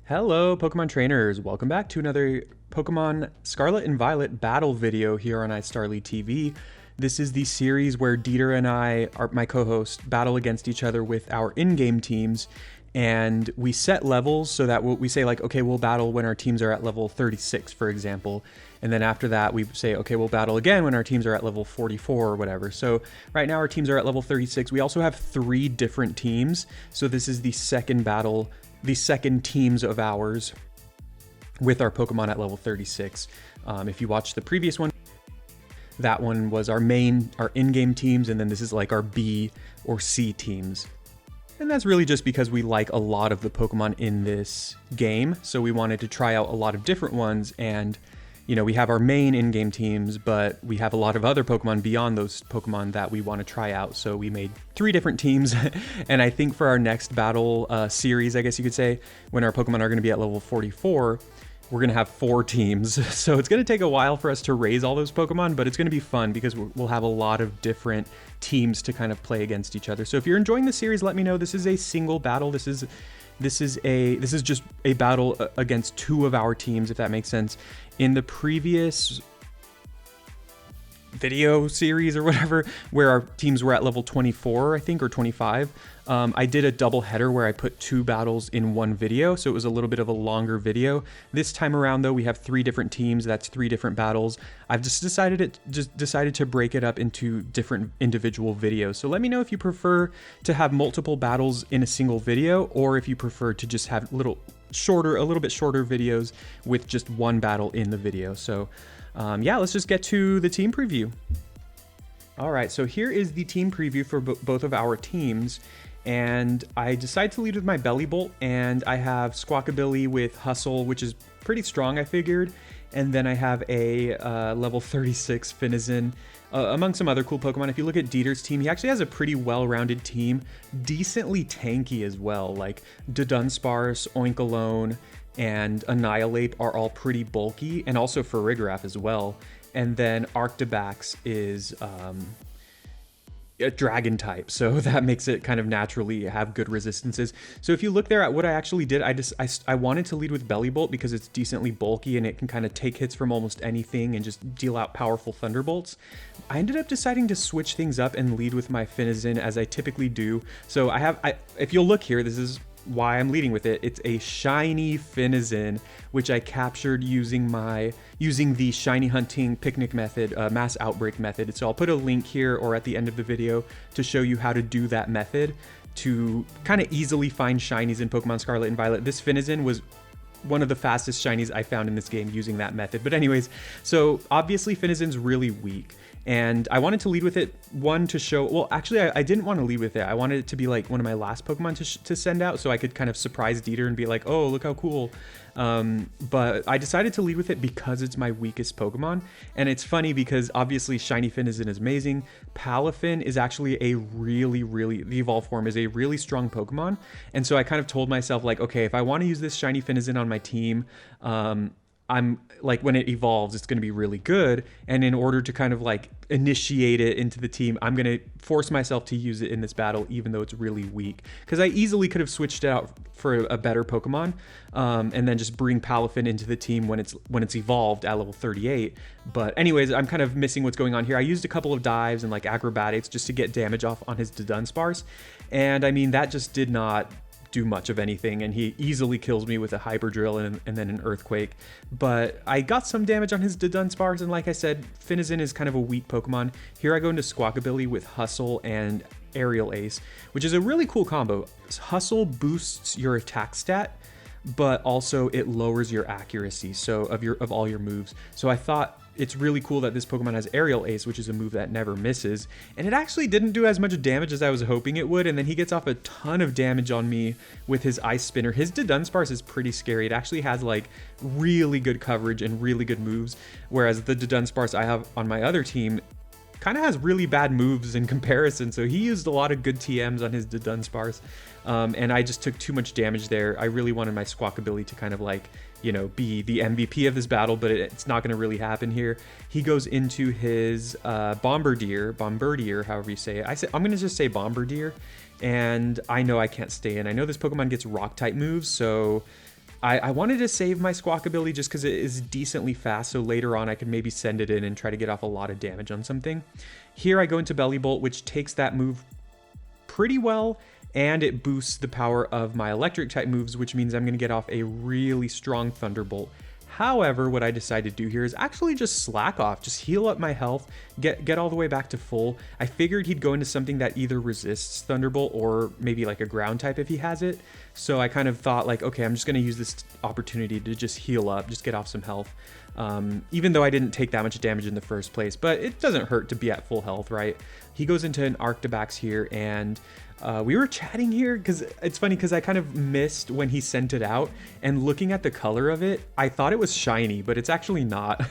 Hello, Pokemon trainers. Welcome back to another Pokemon Scarlet and Violet battle video here on iStarly TV. This is the series where Deiter and I, my co-host, battle against each other with our in-game teams, and we set levels so that we say like, okay, we'll battle when our teams are at level 36, for example. And then after that, we say, okay, we'll battle again when our teams are at level 44 or whatever. So right now our teams are at level 36. We also have 3 different teams. So this is the second battle, the second teams of ours with our Pokemon at level 36. If you watched the previous one, that one was our in-game teams, and then this is like our B or C teams. And that's really just because we like a lot of the Pokemon in this game, so we wanted to try out a lot of different ones. And you know, we have our main in-game teams, but we have a lot of other Pokemon beyond those Pokemon that we want to try out. So we made 3 different teams. And I think for our next battle series, I guess you could say, when our Pokemon are going to be at level 44, we're going to have 4 teams. So it's going to take a while for us to raise all those Pokemon, but it's going to be fun because we'll have a lot of different teams to kind of play against each other. So if you're enjoying the series, let me know. This is a single battle. This is just a battle against 2 of our teams, if that makes sense. In the previous video series or whatever, where our teams were at level 24, I think, or 25, I did a double header where I put 2 battles in one video, so it was a little bit of a longer video. This time around, though, we have 3 different teams. That's 3 different battles. I've just decided to break it up into different individual videos. So let me know if you prefer to have multiple battles in a single video, or if you prefer to just have a little bit shorter videos with just one battle in the video. So yeah, let's just get to the team preview. All right, so here is the team preview for both of our teams. And I decided to lead with my Bellybolt, and I have Squawkabilly with Hustle, which is pretty strong, I figured. And then I have a level 36 Finizen, among some other cool Pokemon. If you look at Deiter's team, he actually has a pretty well-rounded team, decently tanky as well. Like Dudunsparce, Oinkologne, and Annihilate are all pretty bulky, and also Farigiraf as well. And then Arctibax is a dragon type, so that makes it kind of naturally have good resistances. So if you look there at what I actually did, I wanted to lead with Bellybolt because it's decently bulky and it can kind of take hits from almost anything and just deal out powerful thunderbolts. I ended up deciding to switch things up and lead with my Finizen, as I typically do. So if you'll look here, this is why I'm leading with it. It's a shiny Finizen, which I captured using the shiny hunting picnic method, mass outbreak method. So I'll put a link here or at the end of the video to show you how to do that method to kind of easily find shinies in Pokemon Scarlet and Violet. This Finizen was one of the fastest shinies I found in this game using that method. But anyways, so obviously Finizen's really weak. And I wanted to lead with it, one, to show, well, actually, I didn't want to lead with it. I wanted it to be like one of my last Pokemon to send out, so I could kind of surprise Deiter and be like, oh, look how cool. But I decided to lead with it because it's my weakest Pokemon. And it's funny because obviously Shiny Finizen is amazing. Palafin is actually the evolved form is a really strong Pokemon. And so I kind of told myself like, okay, if I want to use this Shiny Finizen on my team, I'm like, when it evolves, it's going to be really good. And in order to kind of like initiate it into the team, I'm going to force myself to use it in this battle, even though it's really weak. Because I easily could have switched it out for a better Pokemon, and then just bring Palafin into the team when it's evolved at level 38. But anyways, I'm kind of missing what's going on here. I used a couple of dives and like acrobatics just to get damage off on his Dudunsparce. And I mean, that just did not do much of anything, and he easily kills me with a Hyper Drill and then an Earthquake. But I got some damage on his Dudunsparce, and like I said, Finizen is kind of a weak Pokemon. Here I go into Squawkabilly with Hustle and Aerial Ace, which is a really cool combo. Hustle boosts your attack stat, but also it lowers your accuracy, so of all your moves. So I thought it's really cool that this Pokemon has Aerial Ace, which is a move that never misses. And it actually didn't do as much damage as I was hoping it would. And then he gets off a ton of damage on me with his Ice Spinner. His Dudunsparce is pretty scary. It actually has like really good coverage and really good moves. Whereas the Dudunsparce I have on my other team kind of has really bad moves in comparison. So he used a lot of good TMs on his Dudunsparce. And I just took too much damage there. I really wanted my Squawkabilly to kind of like, you know, be the MVP of this battle, but it's not going to really happen here. He goes into his Bombardier, however you say it. I'm going to just say Bombardier, and I know I can't stay in. I know this Pokemon gets Rock-type moves, so I wanted to save my Squawk ability just because it is decently fast, so later on I could maybe send it in and try to get off a lot of damage on something. Here I go into Belly Bolt, which takes that move pretty well, and it boosts the power of my electric type moves, which means I'm going to get off a really strong Thunderbolt. However, what I decided to do here is actually just slack off, just heal up my health, get all the way back to full. I figured he'd go into something that either resists Thunderbolt or maybe like a ground type if he has it. So I kind of thought like, okay, I'm just going to use this opportunity to just heal up, just get off some health. Even though I didn't take that much damage in the first place, but it doesn't hurt to be at full health, right? He goes into an Arctibax here, and we were chatting here because it's funny because I kind of missed when he sent it out, and looking at the color of it, I thought it was shiny, but it's actually not.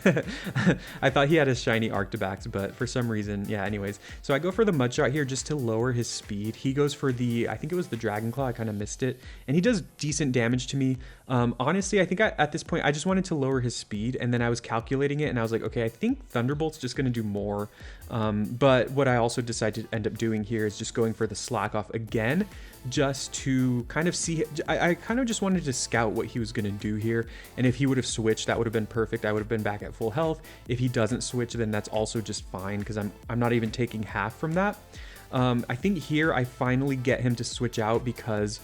I thought he had a shiny Arctibax, but for some reason, yeah, anyways. So I go for the Mud Shot here just to lower his speed. He goes for the, I think it was the Dragon Claw, I kind of missed it, and he does decent damage to me. Honestly, I think at this point, I just wanted to lower his speed, and then I was calculating it, and I was like, okay, I think Thunderbolt's just going to do more. But what I also decided to end up doing here is just going for the Slack Off again, just to kind of see. I kind of just wanted to scout what he was going to do here, and if he would have switched, that would have been perfect. I would have been back at full health. If he doesn't switch, then that's also just fine because I'm not even taking half from that. I think here I finally get him to switch out because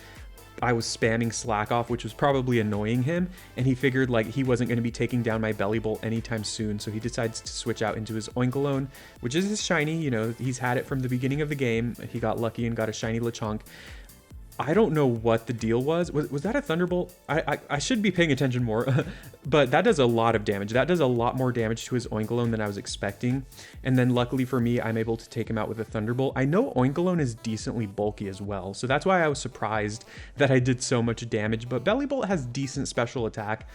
I was spamming Slack Off, which was probably annoying him, and he figured like he wasn't going to be taking down my Belly Bolt anytime soon, so he decides to switch out into his Oinkologne, which is his shiny. You know, he's had it from the beginning of the game. He got lucky and got a shiny Lechonk. I don't know what the deal was. Was that a Thunderbolt? I should be paying attention more, but that does a lot of damage. That does a lot more damage to his Oinkologne than I was expecting. And then luckily for me, I'm able to take him out with a Thunderbolt. I know Oinkologne is decently bulky as well, so that's why I was surprised that I did so much damage, but Belly Bolt has decent special attack.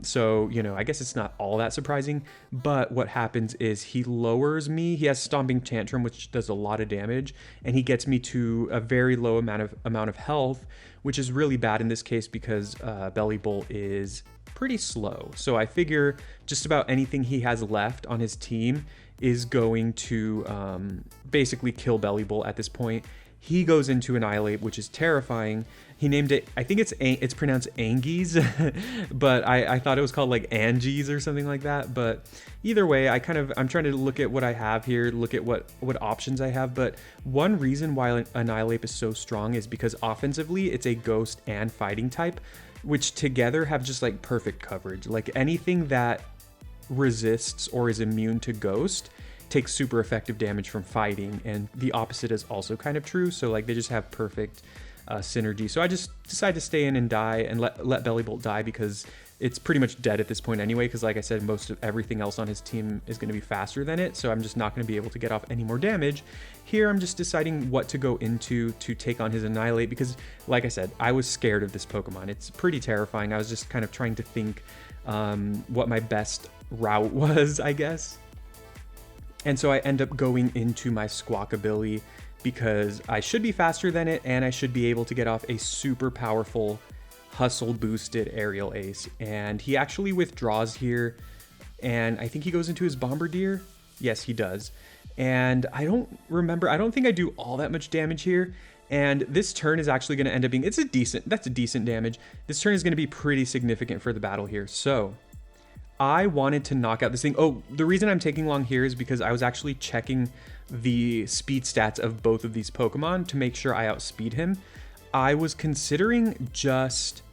So, you know, I guess it's not all that surprising, but what happens is he lowers me. He has Stomping Tantrum, which does a lot of damage, and he gets me to a very low amount of health, which is really bad in this case because Belly Bolt is pretty slow. So I figure just about anything he has left on his team is going to basically kill Belly Bolt at this point. He goes into Annihilate, which is terrifying. He named it, I think it's pronounced Angies, but I thought it was called like Angies or something like that. But either way, I'm trying to look at what I have here, look at what options I have. But one reason why Annihilate is so strong is because offensively, it's a ghost and fighting type, which together have just like perfect coverage. Like anything that resists or is immune to ghost takes super effective damage from fighting, and the opposite is also kind of true. So like they just have perfect synergy. So I just decided to stay in and die and let Belly Bolt die because it's pretty much dead at this point anyway, because like I said, most of everything else on his team is going to be faster than it, so I'm just not going to be able to get off any more damage. Here I'm just deciding what to go into to take on his Annihilate because like I said, I was scared of this Pokemon. It's pretty terrifying. I was just kind of trying to think what my best route was, I guess. And so I end up going into my Squawk ability because I should be faster than it, and I should be able to get off a super powerful Hustle boosted Aerial Ace. And he actually withdraws here, and I think he goes into his Bombardier. Yes, he does. And I don't think I do all that much damage here. And this turn is actually going to end up being, that's a decent damage. This turn is going to be pretty significant for the battle here. So I wanted to knock out this thing. Oh, the reason I'm taking long here is because I was actually checking the speed stats of both of these Pokemon to make sure I outspeed him. I was considering just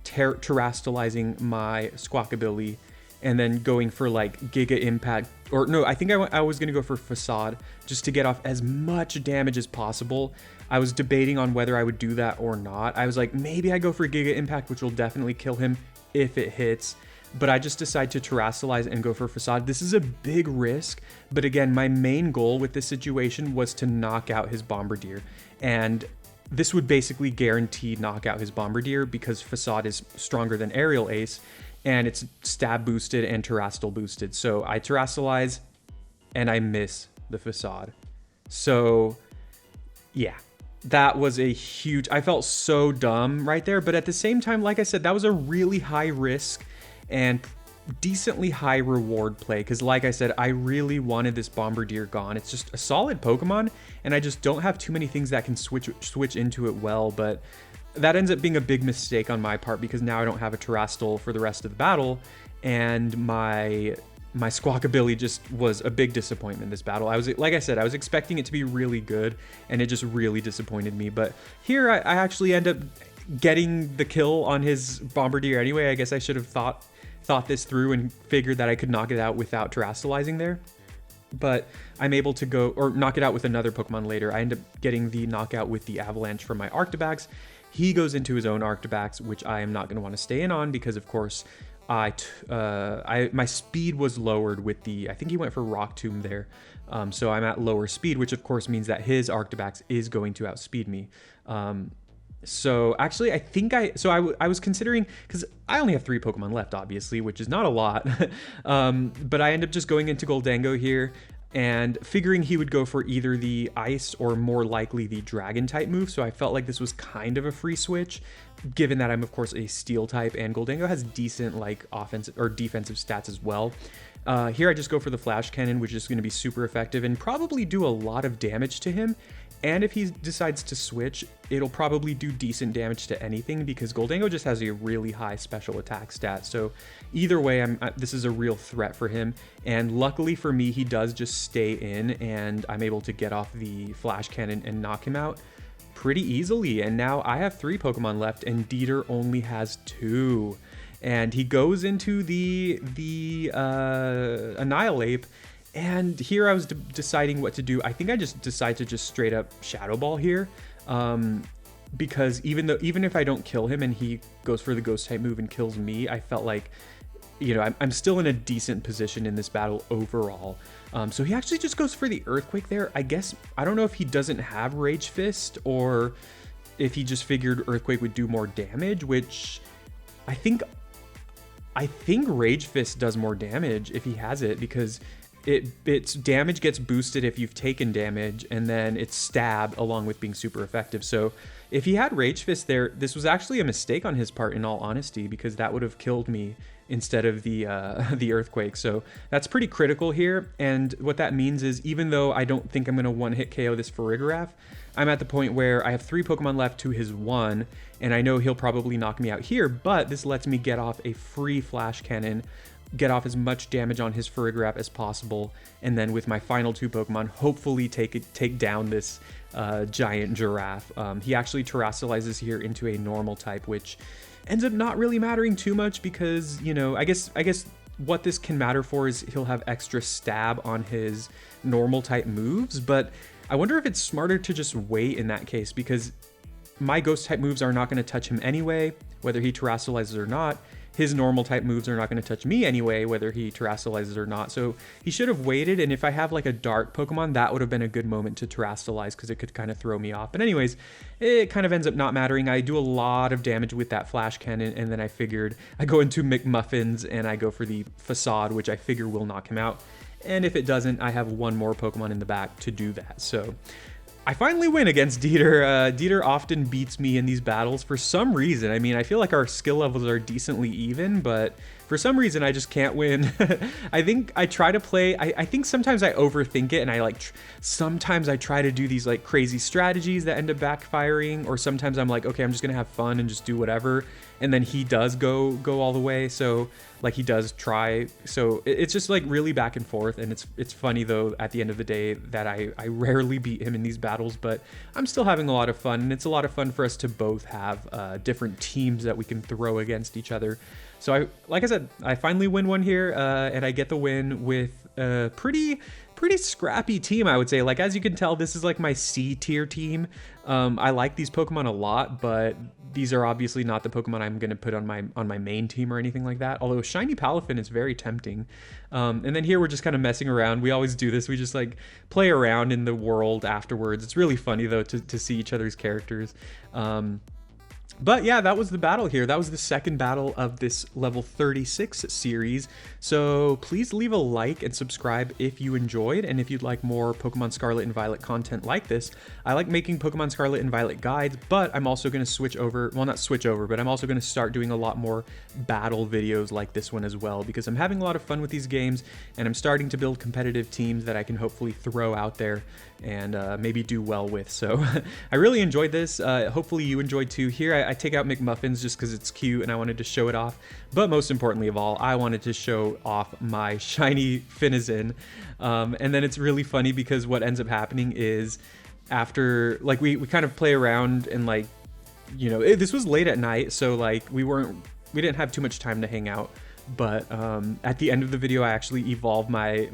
terastallizing my Squawk ability and then going for like Giga Impact, or no, I think I was going to go for Facade just to get off as much damage as possible. I was debating on whether I would do that or not. I was like, maybe I go for Giga Impact, which will definitely kill him if it hits. But I just decided to terastallize and go for Facade. This is a big risk, but again, my main goal with this situation was to knock out his Bombardier. And this would basically guarantee knock out his Bombardier because Facade is stronger than Aerial Ace, and it's stab boosted and terastal boosted. So I terastallize and I miss the Facade. So yeah, that was a huge, I felt so dumb right there. But at the same time, like I said, that was a really high risk and decently high reward play because like I said, I really wanted this Bombardier gone. It's just a solid Pokemon, and I just don't have too many things that can switch into it well. But that ends up being a big mistake on my part because now I don't have a Terastal for the rest of the battle, and my Squawkabilly just was a big disappointment this battle. Like I said, I was expecting it to be really good, and it just really disappointed me. But here I actually end up getting the kill on his Bombardier anyway. I guess I should have thought this through and figured that I could knock it out without Terastalizing there. But I'm able to go, or knock it out with another Pokemon later. I end up getting the knockout with the Avalanche from my Arctibax. He goes into his own Arctibax, which I am not going to want to stay in on because, of course, my speed was lowered with the, I think he went for Rock Tomb there. So I'm at lower speed, which of course means that his Arctibax is going to outspeed me. So actually, I think I was considering, because I only have 3 Pokemon left, obviously, which is not a lot. But I end up just going into Goldango here and figuring he would go for either the Ice or more likely the Dragon type move. So I felt like this was kind of a free switch, given that I'm of course a Steel type and Goldango has decent like offensive or defensive stats as well. Here I just go for the Flash Cannon, which is going to be super effective and probably do a lot of damage to him. And if he decides to switch, it'll probably do decent damage to anything because Goldango just has a really high special attack stat. So either way, this is a real threat for him. And luckily for me, he does just stay in and I'm able to get off the Flash Cannon and knock him out pretty easily. And now I have 3 Pokemon left and Deiter only has 2. And he goes into the Annihilate. And here I was deciding what to do. I think I just decide to just straight up Shadow Ball here, because even if I don't kill him and he goes for the Ghost type move and kills me, I felt like, you know, I'm still in a decent position in this battle overall. So he actually just goes for the Earthquake there. I guess I don't know if he doesn't have Rage Fist or if he just figured Earthquake would do more damage, which I think Rage Fist does more damage if he has it because its damage gets boosted if you've taken damage, and then it's stab along with being super effective. So if he had Rage Fist there, this was actually a mistake on his part in all honesty, because that would have killed me instead of the Earthquake. So that's pretty critical here. And what that means is even though I don't think I'm going to one-hit KO this Farigiraf, I'm at the point where I have 3 Pokemon left to his 1, and I know he'll probably knock me out here, but this lets me get off a free Flash Cannon, get off as much damage on his Farigiraf as possible, and then with my final 2 Pokemon, hopefully take down this giant giraffe. He actually terastalizes here into a normal type, which ends up not really mattering too much because, you know, I guess what this can matter for is he'll have extra stab on his normal type moves, but I wonder if it's smarter to just wait in that case because my Ghost type moves are not going to touch him anyway, whether he terastalizes or not. His normal type moves are not going to touch me anyway, whether he terastalizes or not. So he should have waited, and if I have like a dark Pokemon, that would have been a good moment to terastalize because it could kind of throw me off. But anyways, it kind of ends up not mattering. I do a lot of damage with that Flash Cannon, and then I figured I go into McMuffins and I go for the Facade, which I figure will knock him out. And if it doesn't, I have 1 more Pokemon in the back to do that. So I finally win against Deiter. Deiter often beats me in these battles for some reason. I mean, I feel like our skill levels are decently even, but for some reason I just can't win. I think I try to play, I think sometimes I overthink it, and I like, sometimes I try to do these like crazy strategies that end up backfiring, or sometimes I'm like, okay, I'm just gonna have fun and just do whatever. And then he does go all the way. So like he does try. So it's just like really back and forth. And it's funny though, at the end of the day, that I rarely beat him in these battles, but I'm still having a lot of fun. And it's a lot of fun for us to both have different teams that we can throw against each other. So like I said, I finally win one here, and I get the win with a pretty scrappy team, I would say. Like, as you can tell, this is like my C tier team. I like these Pokemon a lot, but these are obviously not the Pokemon I'm going to put on my main team or anything like that. Although Shiny Palafin is very tempting. And then here we're just kind of messing around. We always do this. We just like play around in the world afterwards. It's really funny though to see each other's characters. But yeah, that was the battle here. That was the second battle of this level 36 series. So please leave a like and subscribe if you enjoyed, and if you'd like more Pokemon Scarlet and Violet content like this. I like making Pokemon Scarlet and Violet guides, but I'm also going to switch over, well, not switch over, but I'm also going to start doing a lot more battle videos like this one as well, because I'm having a lot of fun with these games, and I'm starting to build competitive teams that I can hopefully throw out there and maybe do well with. So I really enjoyed this. Hopefully you enjoyed too. Here I take out McMuffins just because it's cute and I wanted to show it off. But most importantly of all, I wanted to show off my shiny Finizen. And then it's really funny because what ends up happening is after, like, we kind of play around and, like, you know, this was late at night, so like we didn't have too much time to hang out. But at the end of the video, I actually evolved my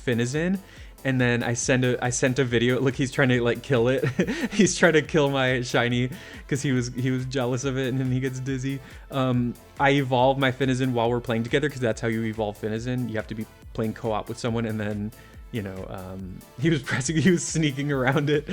Finizen, and then I sent a video. Look, he's trying to like kill it. He's trying to kill my shiny because he was jealous of it, and then he gets dizzy. I evolved my Finizen while we're playing together because that's how you evolve Finizen. You have to be playing co-op with someone, and then, you know, he was sneaking around it.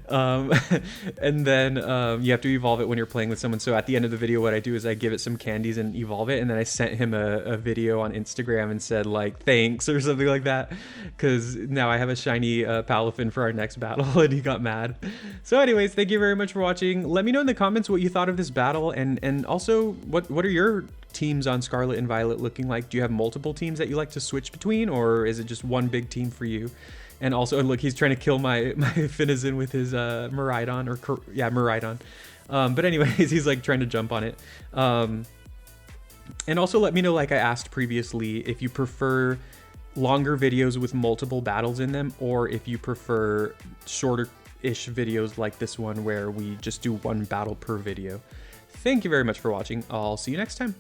And then you have to evolve it when you're playing with someone. So at the end of the video, what I do is I give it some candies and evolve it. And then I sent him a video on Instagram and said, like, thanks or something like that. Because now I have a shiny Palafin for our next battle, and he got mad. So anyways, thank you very much for watching. Let me know in the comments what you thought of this battle. And also, what are your teams on Scarlet and Violet looking like? Do you have multiple teams that you like to switch between, or is it just one big team for you? And also, and look, he's trying to kill my Finizen with his Miraidon, Miraidon. But anyways, he's like trying to jump on it. And also let me know, like I asked previously, if you prefer longer videos with multiple battles in them, or if you prefer shorter-ish videos like this one where we just do one battle per video. Thank you very much for watching. I'll see you next time.